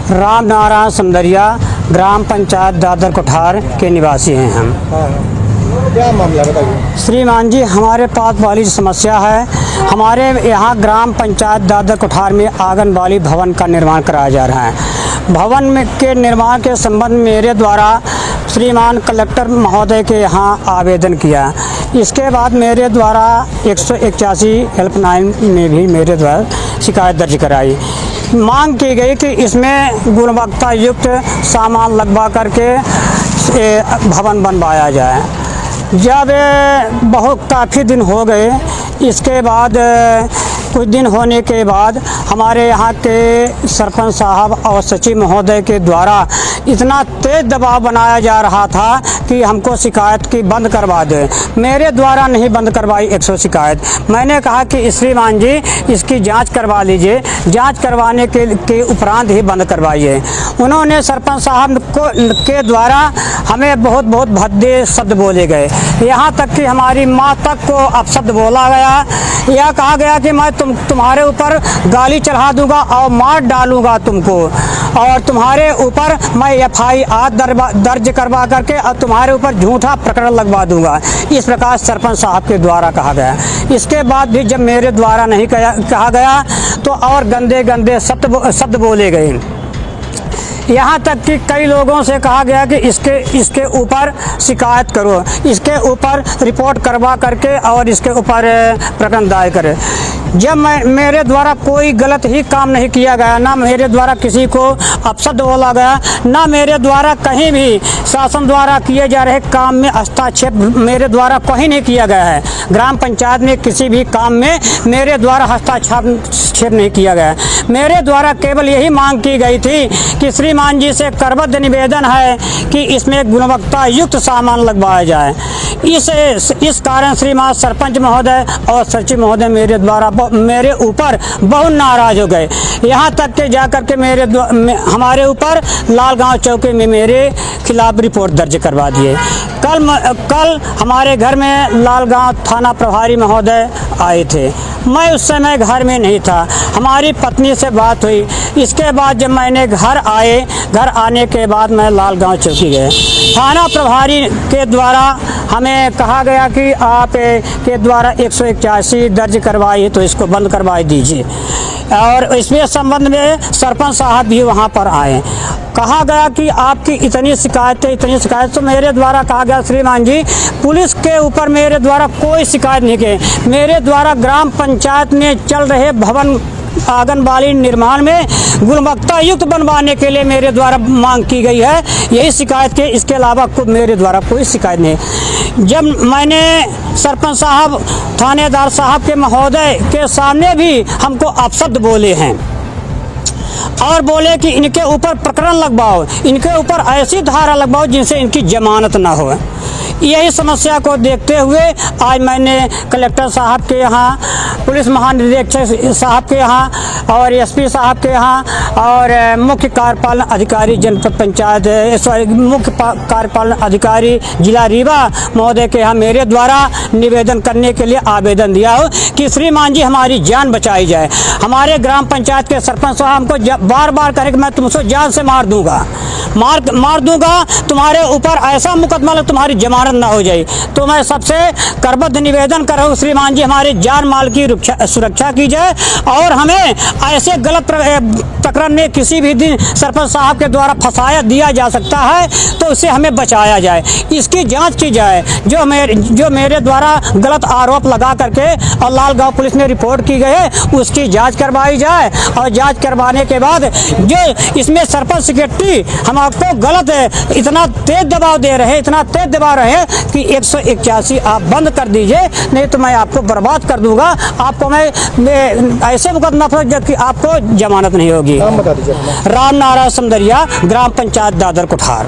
राम नारायण समदरिया, ग्राम पंचायत दादर कोठार के निवासी हैं हम। क्या मामला बताइए। श्रीमान जी, हमारे पास वाली समस्या है, हमारे यहाँ ग्राम पंचायत दादर कोठार में आंगनबाड़ी भवन का निर्माण कराया जा रहा है। भवन में के निर्माण के संबंध में मेरे द्वारा श्रीमान कलेक्टर महोदय के यहाँ आवेदन किया। इसके बाद मेरे द्वारा 181 हेल्पलाइन में भी मेरे द्वारा शिकायत दर्ज कराई। मांग की गई कि इसमें गुणवत्ता युक्त सामान लगवा करके भवन बनवाया जाए। जब बहुत काफ़ी दिन हो गए, इसके बाद कुछ दिन होने के बाद हमारे यहाँ के सरपंच साहब और सचिव महोदय के द्वारा इतना तेज़ दबाव बनाया जा रहा था कि हमको शिकायत की बंद करवा दे। मेरे द्वारा नहीं बंद करवाई 100 शिकायत। मैंने कहा कि श्रीमान जी, इसकी जांच करवा लीजिए, जांच करवाने के उपरांत ही बंद करवाइए। उन्होंने सरपंच साहब के द्वारा हमें बहुत भद्दे शब्द बोले गए, यहाँ तक कि हमारी माँ तक को अपशब्द बोला गया। यह कहा गया कि मैं तुम्हारे ऊपर गाली चढ़ा दूंगा और मार डालूंगा तुमको, और तुम्हारे ऊपर मैं FIR दर्ज करवा करके और तुम्हारे ऊपर झूठा प्रकरण लगवा दूंगा। इस प्रकार सरपंच साहब के द्वारा कहा गया। इसके बाद भी जब मेरे द्वारा नहीं कहा गया तो और गंदे शब्द बोले गए। यहाँ तक कि कई लोगों से कहा गया कि इसके ऊपर शिकायत करो, इसके ऊपर रिपोर्ट करवा करके और इसके ऊपर प्रकरण दायर करें। जब मेरे द्वारा कोई गलत ही काम नहीं किया गया, ना मेरे द्वारा किसी को अपशब्द बोला गया, ना मेरे द्वारा कहीं भी शासन द्वारा किए जा रहे काम में हस्तक्षेप मेरे द्वारा कहीं नहीं किया गया है। ग्राम पंचायत में किसी भी काम में मेरे द्वारा हस्तक्षेप नहीं किया गया। मेरे द्वारा केवल यही मांग की गई थी कि श्रीमान जी से करबद्ध निवेदन है कि इसमें गुणवत्ता युक्त सामान लगवाया जाए। इस कारण श्रीमान सरपंच महोदय और सचिव महोदय मेरे ऊपर बहुत नाराज हो गए। यहाँ तक के जाकर के हमारे ऊपर लालगांव चौकी में मेरे खिलाफ रिपोर्ट दर्ज करवा दिए। कल हमारे घर में लालगांव थाना प्रभारी महोदय आए थे। मैं उस समय घर में नहीं था, हमारी पत्नी से बात हुई। इसके बाद जब मैंने घर आने के बाद मैं लालगांव चौकी गए। थाना प्रभारी के द्वारा हमें कहा गया कि आप के द्वारा 181 दर्ज करवाई तो इसको बंद करवा दीजिए, और इसमें संबंध में सरपंच साहब भी वहां पर आए। कहा गया कि आपकी इतनी शिकायत तो मेरे द्वारा कहा गया श्रीमान जी, पुलिस के ऊपर मेरे द्वारा कोई शिकायत नहीं की। मेरे द्वारा ग्राम पंचायत में चल रहे भवन आंगनबाड़ी निर्माण में गुणवत्ता युक्त बनवाने के लिए मेरे द्वारा मांग की गई है, यही शिकायत के। इसके अलावा मेरे द्वारा कोई शिकायत नहीं। जब मैंने सरपंच साहब, थानेदार साहब के महोदय के सामने भी हमको अपशब्द बोले हैं और बोले कि इनके ऊपर प्रकरण लगवाओ, इनके ऊपर ऐसी धारा लगवाओ जिनसे इनकी जमानत ना हो। यही समस्या को देखते हुए आज मैंने कलेक्टर साहब के यहाँ, पुलिस महानिरीक्षक साहब के यहाँ और SP साहब के यहाँ और मुख्य कार्यपालन अधिकारी जनपद पंचायत मुख्य कार्यपालन अधिकारी जिला रीवा महोदय के यहाँ मेरे द्वारा निवेदन करने के लिए आवेदन दिया हो कि श्रीमान जी, हमारी जान बचाई जाए। हमारे ग्राम पंचायत के सरपंच साहब हमको बार कहे कि मैं तुमसे जान से मार दूंगा, तुम्हारे ऊपर ऐसा मुकदमा लग तुम्हारी जमानत ना हो जाए। तो मैं सबसे करबद्ध निवेदन कर रहा हूँ श्रीमान जी, हमारे जान माल की सुरक्षा की जाए और हमें ऐसे गलत प्रकरण में किसी भी दिन सरपंच साहब के द्वारा फंसाया दिया जा सकता है तो उससे हमें बचाया जाए, इसकी जांच की जाए। जो मेरे द्वारा गलत आरोप लगा करके और लालगांव पुलिस में रिपोर्ट की गई है, उसकी जाँच करवाई जाए, और जाँच करवाने के बाद जो इसमें सरपंच सेक्रेटरी हम आपको गलत इतना तेज दबाव दे रहे कि 181 आप बंद कर दीजिए, नहीं तो मैं आपको बर्बाद कर दूंगा। आपको मैं ऐसे मुकदमा कि आपको जमानत नहीं होगी। नाम बता दीजिए। राम नारायण समदरिया, ग्राम पंचायत दादर कोठार।